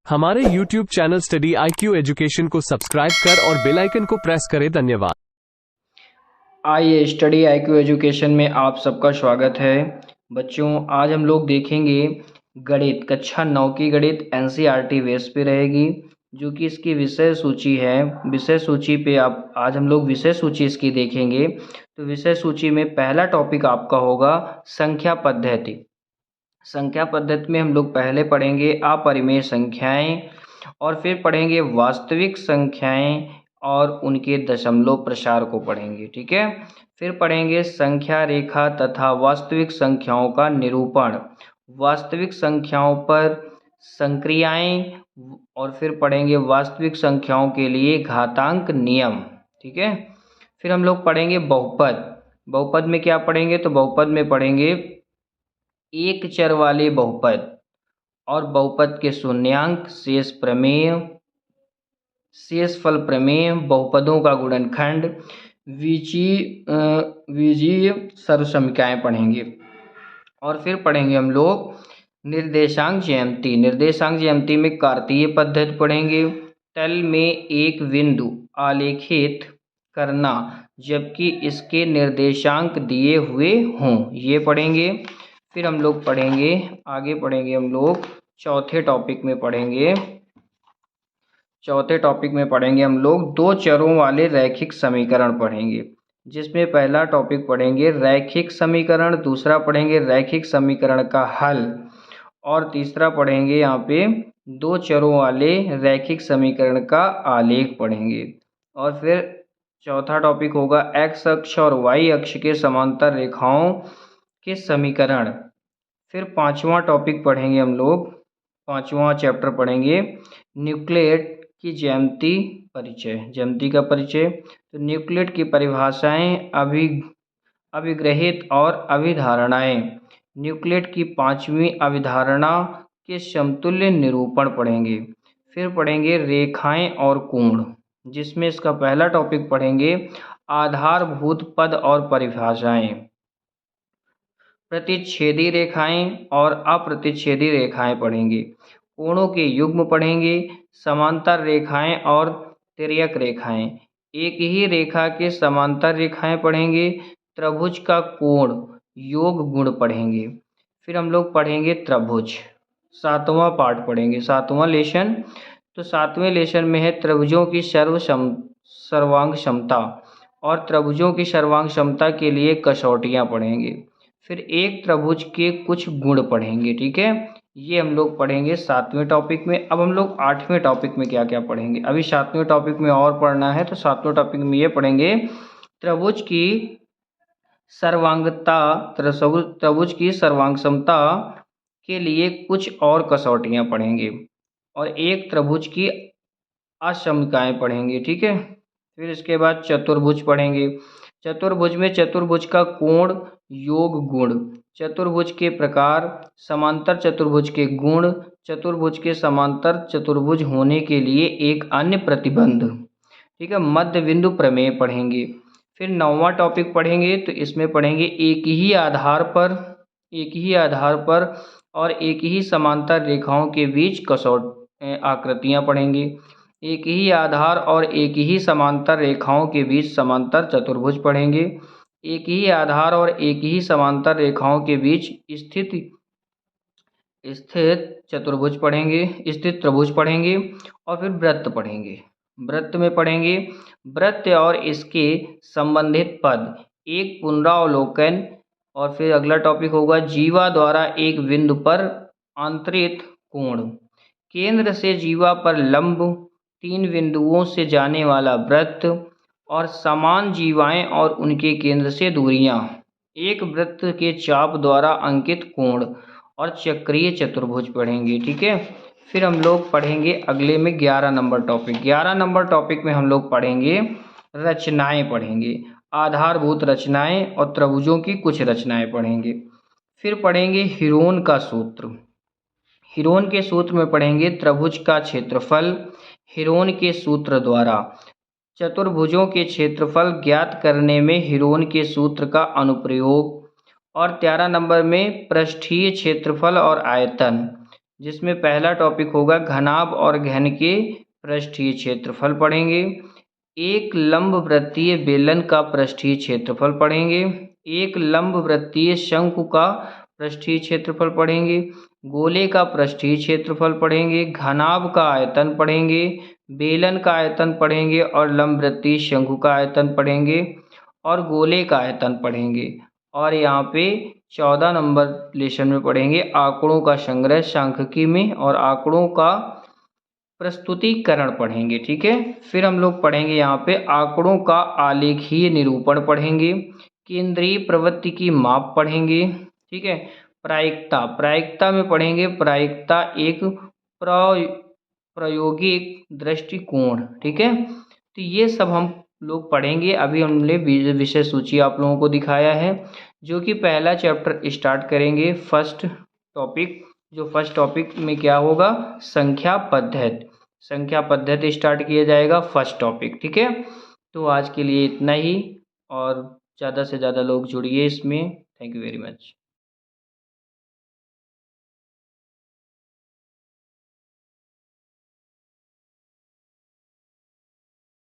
हमारे YouTube channel study IQ education को subscribe कर और बेल आइकन को प्रेस करें। धन्यवाद। आइए स्टडी IQ एजुकेशन में आप सबका स्वागत है। बच्चों, आज हम लोग देखेंगे गणित कक्षा 9 की गणित NCERT बेस पे रहेगी, जो कि इसकी विषय सूची है। विषय सूची पे आप आज हम लोग विषय सूची इसकी देखेंगे। तो विषय सूची में पहला टॉपिक आपका होगा संख्या पद्धति। संख्या पद्धति में हम लोग पहले पढ़ेंगे अपरिमेय संख्याएं, और फिर पढ़ेंगे वास्तविक संख्याएं और उनके दशमलव प्रसार को पढ़ेंगे। ठीक है, फिर पढ़ेंगे संख्या रेखा तथा वास्तविक संख्याओं का निरूपण, वास्तविक संख्याओं पर संक्रियाएं, और फिर पढ़ेंगे वास्तविक संख्याओं के लिए घातांक नियम। ठीक है, फिर हम लोग पढ़ेंगे बहुपद। बहुपद में क्या पढ़ेंगे? तो बहुपद में पढ़ेंगे एक चर वाले बहुपद और बहुपद के शून्यांक, शेष प्रमेय, शेषफल प्रमेय, बहुपदों का गुणनखंड, बीजीय सर्वसमीकरणाएं पढ़ेंगे। और फिर पढ़ेंगे हम लोग निर्देशांक ज्यामिति। निर्देशांक ज्यामिति में कार्तीय पद्धति पढ़ेंगे। तल में एक बिंदु आलेखित करना जबकि इसके निर्देशांक दिए हुए हों, ये पढ़ेंगे। फिर हम लोग पढ़ेंगे, आगे पढ़ेंगे हम लोग चौथे टॉपिक में पढ़ेंगे हम लोग दो चरों वाले रैखिक समीकरण पढ़ेंगे, जिसमें पहला टॉपिक पढ़ेंगे रैखिक समीकरण, दूसरा पढ़ेंगे रैखिक समीकरण का हल, और तीसरा पढ़ेंगे यहाँ पे दो चरों वाले रैखिक समीकरण का आलेख पढ़ेंगे। और फिर चौथा टॉपिक होगा x अक्ष और y अक्ष के समांतर रेखाओं के समीकरण। फिर पांचवा टॉपिक पढ़ेंगे हम लोग, पांचवा चैप्टर पढ़ेंगे न्यूक्लियेट की ज्यामिति का परिचय। तो न्यूक्लियेट की परिभाषाएं, अभिग्रहित और अभिधारणाएं। न्यूक्लियेट की पांचवी अभिधारणा के समतुल्य निरूपण पढ़ेंगे। फिर पढ़ेंगे रेखाएं और कोण, जिसमें इसका पहला टॉपिक पढ़ेंगे आधारभूत पद और परिभाषाएं, प्रतिच्छेदी रेखाएं और अप्रतिच्छेदी रेखाएं पढ़ेंगे, कोणों के युग्म पढ़ेंगे, समांतर रेखाएं और तिर्यक रेखाएं, एक ही रेखा के समांतर रेखाएं पढ़ेंगे, त्रिभुज का कोण योग गुण पढ़ेंगे। फिर हम लोग पढ़ेंगे त्रिभुज, सातवां पार्ट पढ़ेंगे, सातवां लेसन। तो सातवें लेसन में है त्रिभुजों की सर्वांग क्षमता, और त्रिभुजों की सर्वांग क्षमता के लिए कसौटियां पढ़ेंगे। फिर एक त्रिभुज के कुछ गुण पढ़ेंगे। ठीक है, ये हम लोग पढ़ेंगे सातवें टॉपिक में। अब हम लोग आठवें टॉपिक में क्या क्या पढ़ेंगे, अभी सातवें टॉपिक में और पढ़ना है, तो सातवें टॉपिक में ये पढ़ेंगे त्रिभुज की सर्वांगता, त्रिभुज की सर्वांग क्षमता के लिए कुछ और कसौटियां पढ़ेंगे, और एक त्रिभुज की असमकाएं पढ़ेंगे। ठीक है, फिर इसके बाद चतुर्भुज पढ़ेंगे। चतुर्भुज में चतुर्भुज का कोण योग गुण, चतुर्भुज के प्रकार, समांतर चतुर्भुज के गुण, चतुर्भुज के समांतर चतुर्भुज होने के लिए एक अन्य प्रतिबंध। ठीक है, मध्य बिंदु प्रमेय पढ़ेंगे। फिर नौवां टॉपिक पढ़ेंगे, तो इसमें पढ़ेंगे एक ही आधार पर और एक ही समांतर रेखाओं के बीच आकृतियां पढ़ेंगे। एक ही आधार और एक ही समांतर रेखाओं के बीच समांतर चतुर्भुज पढ़ेंगे। एक ही आधार और एक ही समांतर रेखाओं के बीच स्थित चतुर्भुज पढ़ेंगे, स्थित त्रिभुज पढ़ेंगे। और फिर वृत्त पढ़ेंगे। वृत्त में पढ़ेंगे वृत्त और इसके संबंधित पद, एक पुनरावलोकन। और फिर अगला टॉपिक होगा जीवा द्वारा एक बिंदु पर आंतरित कोण, केंद्र से जीवा पर लंब 3 बिंदुओं से जाने वाला वृत्त, और समान जीवाएं और उनके केंद्र से दूरियां, एक वृत्त के चाप द्वारा अंकित कोण, और चक्रीय चतुर्भुज पढ़ेंगे। ठीक है, फिर हम लोग पढ़ेंगे अगले में 11 नंबर टॉपिक। 11 नंबर टॉपिक में हम लोग पढ़ेंगे रचनाएं पढ़ेंगे, आधारभूत रचनाएं, और त्रिभुजों की कुछ रचनाएं पढ़ेंगे। फिर पढ़ेंगे हीरोन का सूत्र। हीरोन के सूत्र में पढ़ेंगे त्रिभुज का क्षेत्रफल हीरोन के सूत्र द्वारा, चतुर्भुजों के क्षेत्रफल ज्ञात करने में हीरोन के सूत्र का अनुप्रयोग। और 13 नंबर में पृष्ठीय क्षेत्रफल और आयतन, जिसमें पहला टॉपिक होगा घनाभ और घन के पृष्ठीय क्षेत्रफल पढ़ेंगे। एक लंब वृत्तीय बेलन का पृष्ठीय क्षेत्रफल पढ़ेंगे। एक लंब वृत्तीय शंकु का पृष्ठीय क्षेत्रफल पढ़ेंगे। गोले का पृष्ठीय क्षेत्रफल पढ़ेंगे। घनाभ का आयतन पढ़ेंगे। बेलन का आयतन पढ़ेंगे और लंब वृत्तीय शंकु का आयतन पढ़ेंगे और गोले का आयतन पढ़ेंगे। और यहाँ पे 14 नंबर लेसन में पढ़ेंगे आंकड़ों का संग्रह सांख्यिकी में और आंकड़ों का प्रस्तुतिकरण पढ़ेंगे। ठीक है, फिर हम लोग पढ़ेंगे यहाँ पे आंकड़ों का आलेखीय निरूपण पढ़ेंगे। केंद्रीय प्रवृत्ति की माप पढ़ेंगे। ठीक है, प्रायिकता में पढ़ेंगे प्रायिकता एक प्रायोगिक दृष्टिकोण। ठीक है, तो ये सब हम लोग पढ़ेंगे। अभी हमने विषय सूची आप लोगों को दिखाया है, जो कि पहला चैप्टर स्टार्ट करेंगे। फर्स्ट टॉपिक में क्या होगा, संख्या पद्धति स्टार्ट किया जाएगा फर्स्ट टॉपिक। ठीक है, तो आज के लिए इतना ही और ज़्यादा से ज़्यादा लोग जुड़िए इसमें। Thank you very much.